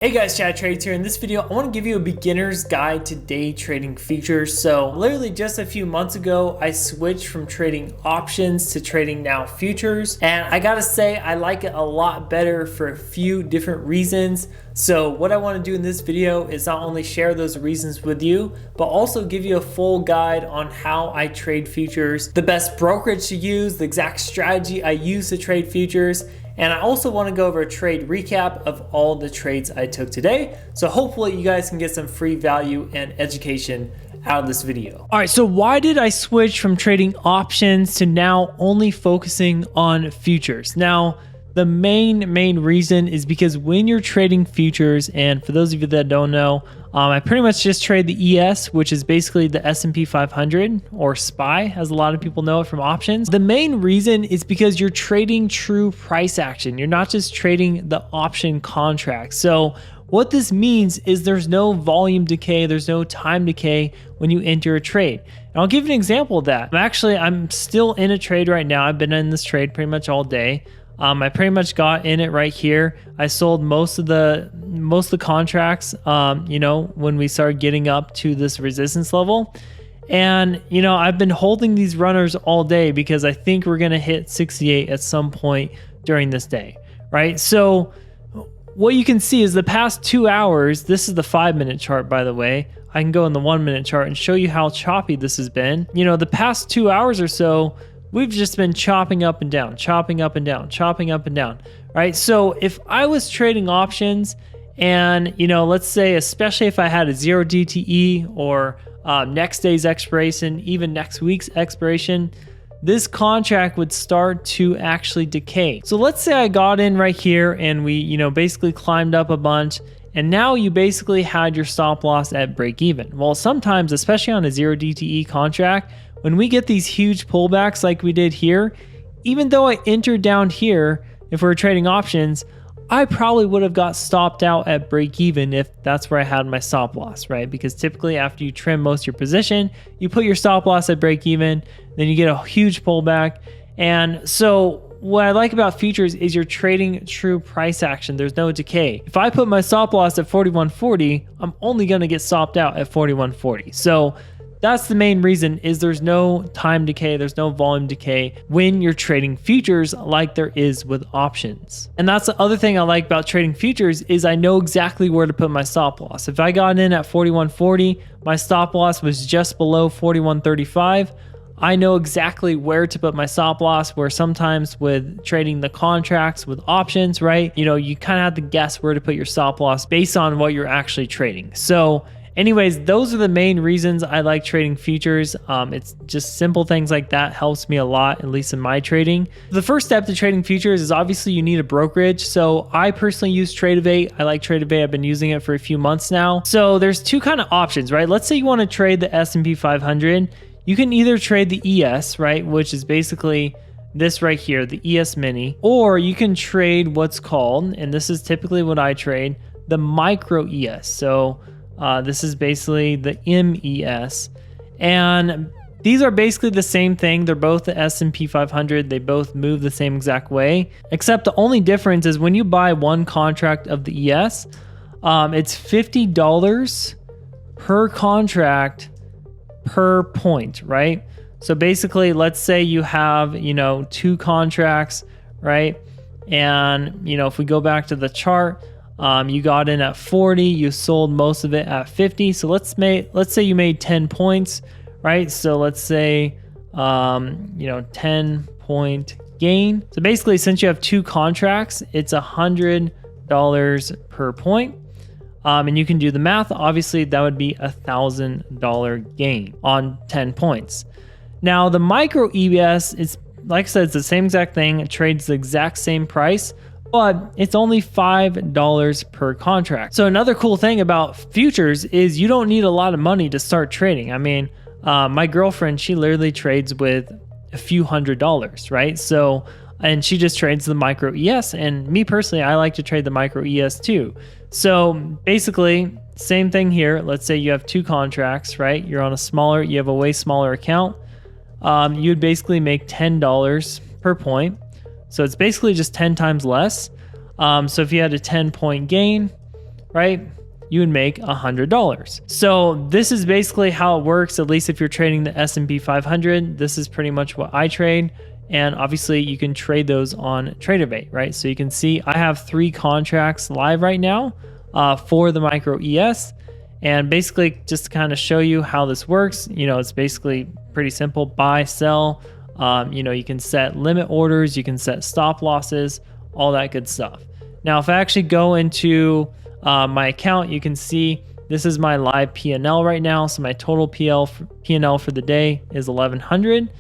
Hey guys, Chad Trades here. In this video, I want to give you a beginner's guide to day trading futures. So literally just a few months ago, I switched from trading options to trading now futures. And I gotta say, I like it a lot better for a few different reasons. So what I want to do in this video is not only share those reasons with you, but also give you a full guide on how I trade futures, the best brokerage to use, the exact strategy I use to trade futures. And I also want to go over a trade recap of all the trades I took today. So hopefully you guys can get some free value and education out of this video. All right, so why did I switch from trading options to now only focusing on futures? Now, the main reason is because when you're trading futures, and for those of you that don't know, I pretty much just trade the ES, which is basically the S&P 500 or SPY, as a lot of people know it from options. The main reason is because you're trading true price action. You're not just trading the option contract. So what this means is there's no volume decay, there's no time decay when you enter a trade. And I'll give you an example of that. I'm still in a trade right now. I've been in this trade pretty much all day. I pretty much got in it right here. I sold most of the contracts, when we started getting up to this resistance level. And, I've been holding these runners all day because I think we're going to hit 68 at some point during this day, right? So what you can see is the past 2 hours, this is the 5-minute chart, by the way. I can go in the 1-minute chart and show you how choppy this has been. The past 2 hours or so, we've just been chopping up and down, chopping up and down, chopping up and down, right? So if I was trading options and, let's say, especially if I had a 0 DTE or next day's expiration, even next week's expiration, this contract would start to actually decay. So let's say I got in right here and we, basically climbed up a bunch, and now you basically had your stop loss at break even. Well, sometimes, especially on a 0 DTE contract, when we get these huge pullbacks like we did here, even though I entered down here, if we're trading options, I probably would have got stopped out at break even if that's where I had my stop loss, right? Because typically after you trim most of your position, you put your stop loss at break even, then you get a huge pullback. And so what I like about futures is you're trading true price action. There's no decay. If I put my stop loss at 41.40, I'm only going to get stopped out at 41.40. So that's the main reason, is there's no time decay, there's no volume decay when you're trading futures like there is with options. And that's the other thing I like about trading futures is I know exactly where to put my stop loss. If I got in at 41.40, my stop loss was just below 41.35. I know exactly where to put my stop loss, where sometimes with trading the contracts with options, right? You kind of have to guess where to put your stop loss based on what you're actually trading. So anyways, those are the main reasons I like trading futures. It's just simple things like that helps me a lot, at least in my trading. The first step to trading futures is obviously you need a brokerage. So I personally use Trade-A-Vate. I like Trade-A-Vate. I've been using it for a few months now. So there's two kind of options, right? Let's say you want to trade the S&P 500. You can either trade the ES, right, which is basically this right here, the ES Mini, or you can trade what's called, and this is typically what I trade, the micro ES. So this is basically the MES, and these are basically the same thing. They're both the S&P 500. They both move the same exact way, except the only difference is when you buy one contract of the ES, it's $50 per contract per point, right? So basically, let's say you have, 2 contracts, right? And, if we go back to the chart, you got in at 40, you sold most of it at 50. So let's say you made 10 points, right? So let's say, 10-point gain. So basically, since you have 2 contracts, it's $100 per point. And you can do the math. Obviously, that would be $1,000 gain on 10 points. Now, the micro EBS is, like I said, it's the same exact thing. It trades the exact same price, but it's only $5 per contract. So another cool thing about futures is you don't need a lot of money to start trading. I mean, my girlfriend, she literally trades with a few $100s, right? So, and she just trades the micro ES. And me personally, I like to trade the micro ES too. So basically, same thing here. Let's say you have 2 contracts, right? You have a way smaller account. You'd basically make $10 per point. So it's basically just 10 times less. So if you had a 10-point gain, right? You would make $100. So this is basically how it works, at least if you're trading the S&P 500. This is pretty much what I trade. And obviously you can trade those on TraderBait, right? So you can see I have 3 contracts live right now for the micro ES. And basically just to kind of show you how this works, it's basically pretty simple: buy, sell. You can set limit orders, you can set stop losses, all that good stuff. Now, if I actually go into my account, you can see this is my live P&L right now. So my total P&L for the day is 1100,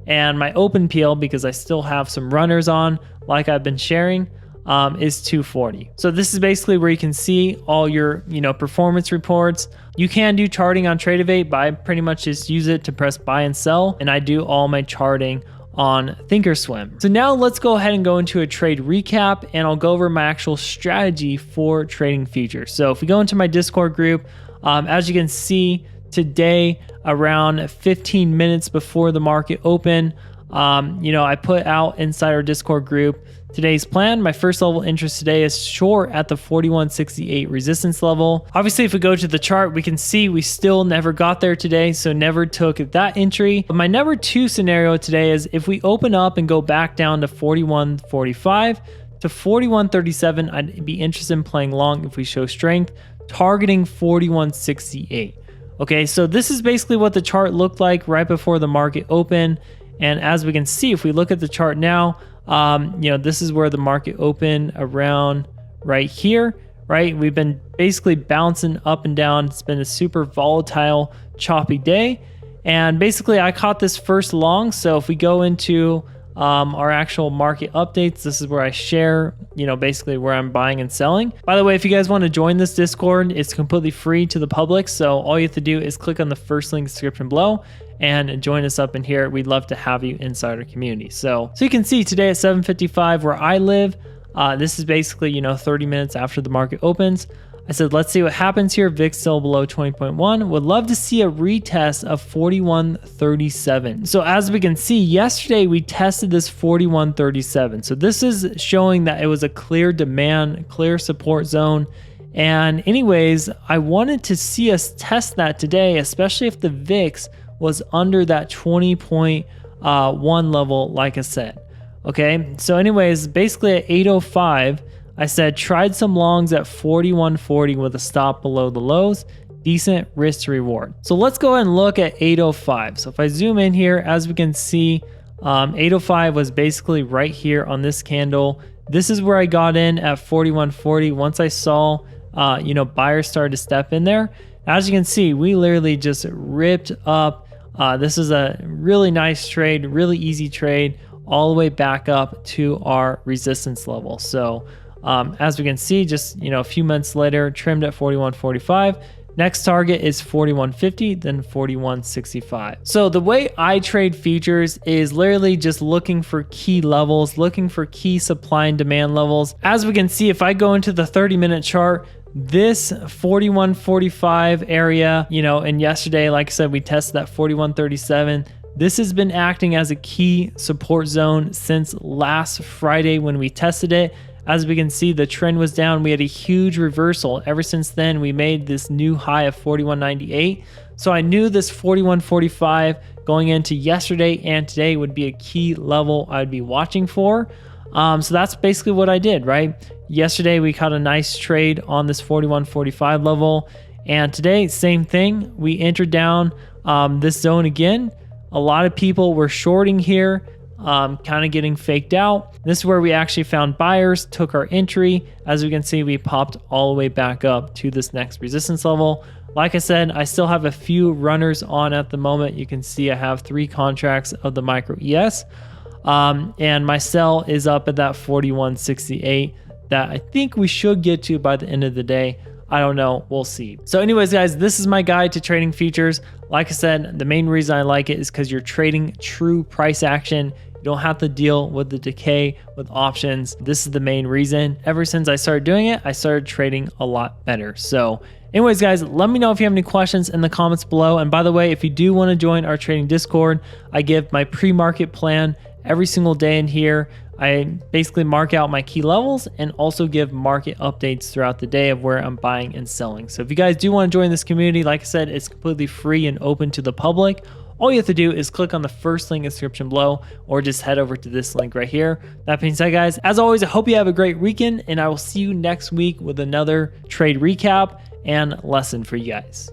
and my open PL, because I still have some runners on, like I've been sharing, is 240. So this is basically where you can see all your performance reports. You can do charting on TraderBait, but I pretty much just use it to press buy and sell, and I do all my charting on Thinkorswim. So now let's go ahead and go into a trade recap, and I'll go over my actual strategy for trading futures. So if we go into my Discord group, as you can see today, around 15 minutes before the market open, I put out inside our Discord group today's plan. My first level interest today is short at the 4168 resistance level. Obviously, if we go to the chart, we can see we still never got there today, so never took that entry. But my number 2 scenario today is if we open up and go back down to 4145 to 4137, I'd be interested in playing long if we show strength, targeting 4168. Okay, so this is basically what the chart looked like right before the market opened. And as we can see, if we look at the chart now, this is where the market opened around right here, right? We've been basically bouncing up and down. It's been a super volatile, choppy day. And basically I caught this first long. So if we go into our actual market updates, this is where I share, basically where I'm buying and selling. By the way, if you guys want to join this Discord, it's completely free to the public. So all you have to do is click on the first link in the description below and join us up in here. We'd love to have you inside our community. So you can see today at 7:55 where I live, this is basically, 30 minutes after the market opens. I said, let's see what happens here. VIX still below 20.1. Would love to see a retest of 4137. So as we can see, yesterday we tested this 4137. So this is showing that it was a clear demand, clear support zone. And anyways, I wanted to see us test that today, especially if the VIX was under that 20.1 level, like I said. Okay, so anyways, basically at 8:05, I said tried some longs at 4140 with a stop below the lows, decent risk to reward. So let's go ahead and look at 8:05. So if I zoom in here, as we can see, 8:05 was basically right here on this candle. This is where I got in at 4140. Once I saw, buyers started to step in there. As you can see, we literally just ripped up. This is a really nice trade, really easy trade, all the way back up to our resistance level. So as we can see, just a few months later, trimmed at 4145. Next target is 4150, then 4165. So the way I trade futures is literally just looking for key levels, looking for key supply and demand levels. As we can see, if I go into the 30-minute chart, this 4145 area, and yesterday, like I said, we tested that 4137. This has been acting as a key support zone since last Friday when we tested it. As we can see, the trend was down. We had a huge reversal. Ever since then, we made this new high of 4198. So I knew this 4145 going into yesterday and today would be a key level I'd be watching for. So that's basically what I did, right? Yesterday, we caught a nice trade on this 4145 level. And today, same thing. We entered down this zone again. A lot of people were shorting here, kind of getting faked out. This is where we actually found buyers, took our entry. As we can see, we popped all the way back up to this next resistance level. Like I said, I still have a few runners on at the moment. You can see I have 3 contracts of the micro ES. And my sell is up at that 4168 that I think we should get to by the end of the day. I don't know, we'll see. So anyways, guys, this is my guide to trading futures. Like I said, the main reason I like it is because you're trading true price action. You don't have to deal with the decay with options. This is the main reason. Ever since I started doing it, I started trading a lot better. So anyways, guys, let me know if you have any questions in the comments below. And by the way, if you do want to join our trading Discord, I give my pre-market plan every single day in here. I basically mark out my key levels and also give market updates throughout the day of where I'm buying and selling. So if you guys do want to join this community, like I said, it's completely free and open to the public. All you have to do is click on the first link in the description below, or just head over to this link right here. That being said, guys, as always, I hope you have a great weekend, and I will see you next week with another trade recap and lesson for you guys.